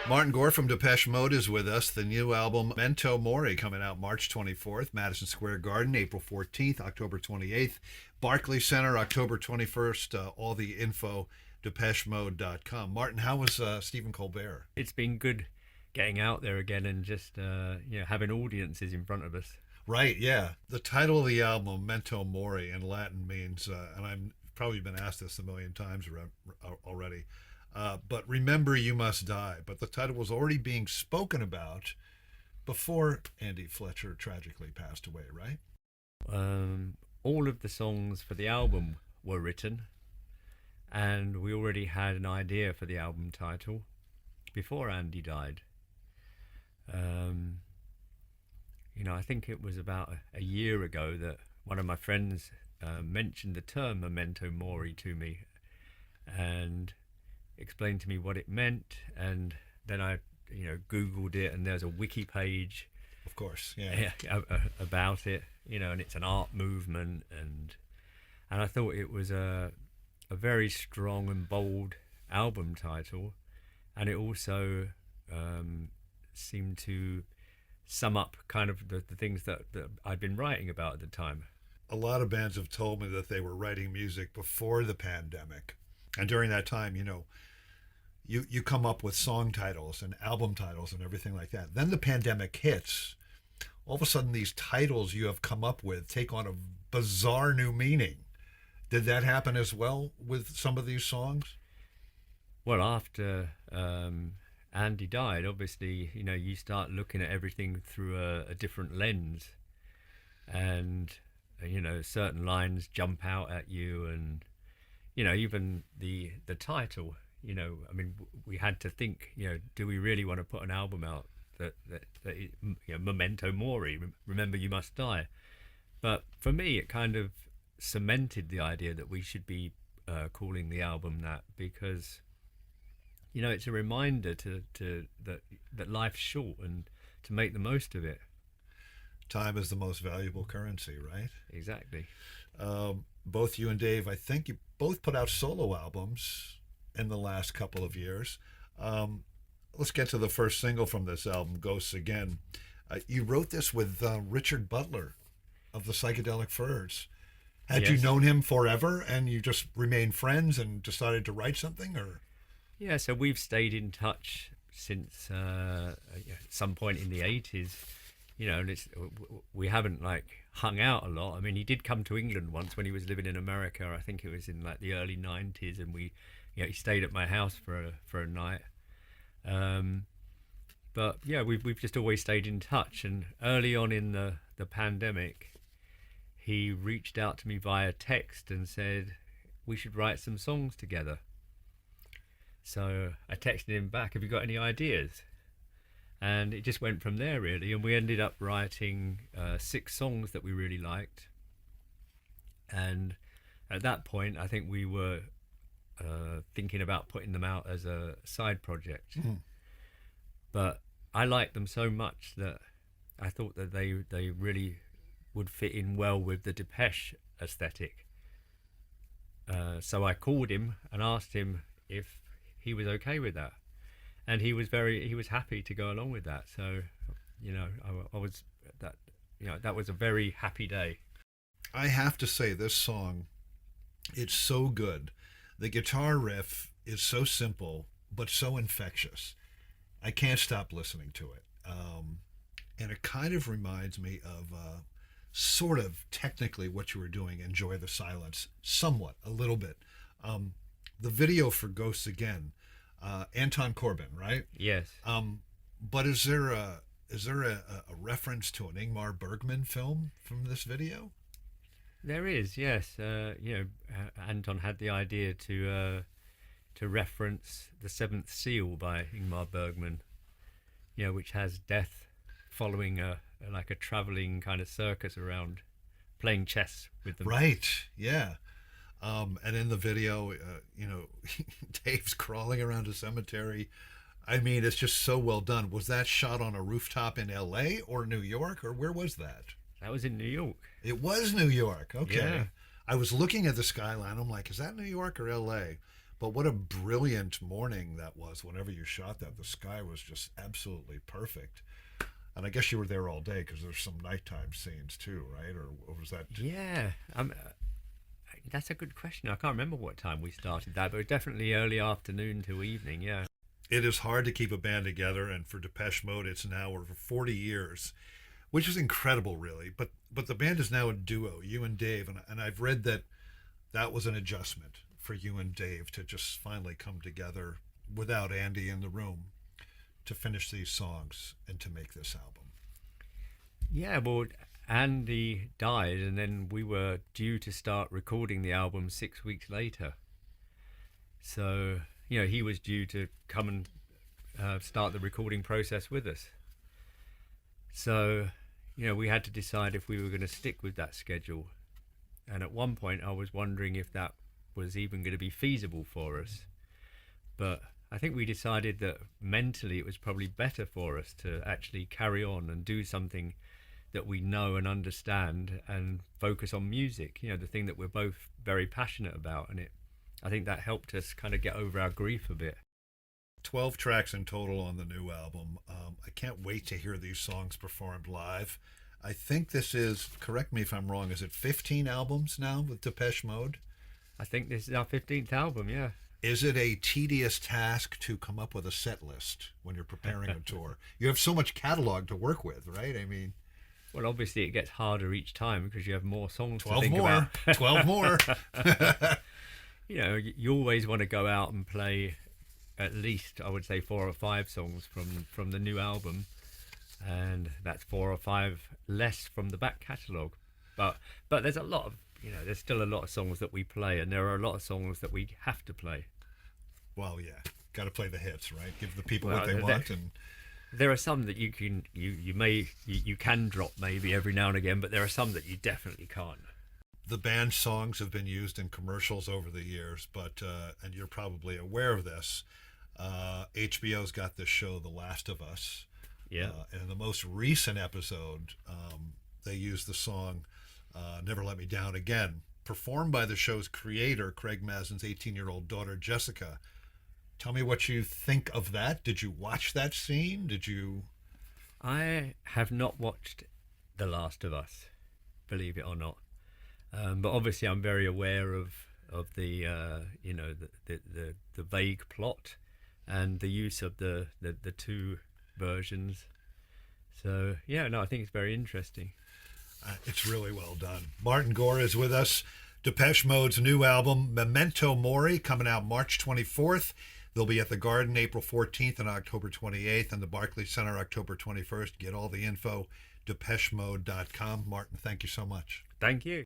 Martin Gore from Depeche Mode is with us. The new album, Memento Mori, coming out March 24th, Madison Square Garden, April 14th, October 28th, Barclays Center, October 21st. All the info, DepecheMode.com. Martin, how was Stephen Colbert? It's been good getting out there again and just having audiences in front of us. Right, yeah. The title of the album, Memento Mori, in Latin means, and I've probably been asked this a million times already, but remember you must die. But the title was already being spoken about before Andy Fletcher tragically passed away, right? All of the songs for the album were written, and we already had an idea for the album title before Andy died. I think it was about a year ago that one of my friends mentioned the term Memento Mori to me and explained to me what it meant, and then I googled it, and there's a wiki page, of course, yeah, about it, and it's an art movement, and I thought it was a very strong and bold album title, and it also seemed to sum up kind of the things that I'd been writing about at the time. A lot of bands have told me that they were writing music before the pandemic, and during that time, you come up with song titles and album titles and everything like that. Then the pandemic hits. All of a sudden, these titles you have come up with take on a bizarre new meaning. Did that happen as well with some of these songs? Well, after Andy died, obviously, you start looking at everything through a different lens, and certain lines jump out at you, and even the title. We had to think, do we really want to put an album out that Memento Mori, remember you must die? But for me, it kind of cemented the idea that we should be calling the album that, because it's a reminder to that life's short and to make the most of it. Time is the most valuable currency, right? Exactly. Both you and Dave, I think you both put out solo albums in the last couple of years. Let's get to the first single from this album, Ghosts Again. You wrote this with Richard Butler of the Psychedelic Furs. Had Yes. you known him forever and you just remained friends and decided to write something, or? Yeah, so we've stayed in touch since some point in the 80s, and we haven't hung out a lot. I mean, he did come to England once when he was living in America. I think it was in the early 90s, and he stayed at my house for a night. But yeah, we've just always stayed in touch. And early on in the pandemic, he reached out to me via text and said we should write some songs together. So I texted him back, have you got any ideas? And it just went from there, really. And we ended up writing 6 songs that we really liked. And at that point, I think we were thinking about putting them out as a side project. Mm. But I liked them so much that I thought that they really would fit in well with the Depeche aesthetic. So I called him and asked him if he was okay with that, and he was happy to go along with that. So I was that was a very happy day. I have to say, this song, it's so good. The guitar riff is so simple but so infectious. I can't stop listening to it, and it kind of reminds me of sort of technically what you were doing, Enjoy the Silence, somewhat, a little bit. The video for Ghosts Again, Anton Corbijn, right? Yes. But is there a reference to an Ingmar Bergman film from this video? There is, yes. Anton had the idea to reference The Seventh Seal by Ingmar Bergman, which has death following a traveling kind of circus around, playing chess with them. Right. Yeah. And in the video, Dave's crawling around a cemetery. I mean, it's just so well done. Was that shot on a rooftop in L.A. or New York, or where was that? That was in New York. It was New York. Okay. Yeah. I was looking at the skyline. I'm like, is that New York or L.A.? But what a brilliant morning that was whenever you shot that. The sky was just absolutely perfect. And I guess you were there all day because there's some nighttime scenes too, right? Or was that? Yeah, that's a good question. I can't remember what time we started that, but definitely early afternoon to evening. Yeah. It is hard to keep a band together, and for Depeche Mode, it's now over 40 years, which is incredible, really. But the band is now a duo, you and Dave, and I've read that that was an adjustment for you and Dave to just finally come together without Andy in the room to finish these songs and to make this album. Yeah, well, Andy died, and then we were due to start recording the album 6 weeks later. So, he was due to come and start the recording process with us. So, we had to decide if we were going to stick with that schedule. And at one point, I was wondering if that was even going to be feasible for us. But I think we decided that mentally it was probably better for us to actually carry on and do something that we know and understand and focus on music, the thing that we're both very passionate about. And I think that helped us kind of get over our grief a bit. 12 tracks in total on the new album. I can't wait to hear these songs performed live. I think this is, correct me if I'm wrong, is it 15 albums now with Depeche Mode? I think this is our 15th album, yeah. Is it a tedious task to come up with a set list when you're preparing a tour? You have so much catalog to work with, right? I mean... Well, obviously it gets harder each time because you have more songs to 12 think more. about. 12 more. You always want to go out and play at least, I would say, 4 or 5 songs from the new album, and that's 4 or 5 less from the back catalogue. But there's a lot of, there's still a lot of songs that we play, and there are a lot of songs that we have to play. Well, yeah, got to play the hits, right? Give the people what they want. And there are some that you can drop maybe every now and again, but there are some that you definitely can't. The band's songs have been used in commercials over the years, but and you're probably aware of this. HBO's got this show, The Last of Us. Yeah. And in the most recent episode, they used the song Never Let Me Down Again, performed by the show's creator, Craig Mazin's 18-year-old daughter, Jessica. Tell me what you think of that. Did you watch that scene? Did you? I have not watched The Last of Us, believe it or not. But obviously I'm very aware of the the vague plot and the use of the 2 versions. So I think it's very interesting. It's really well done. Martin Gore is with us. Depeche Mode's new album, Memento Mori, coming out March 24th. They'll be at the Garden April 14th and October 28th, and the Barclays Center October 21st. Get all the info, depechemode.com. Martin, thank you so much. Thank you.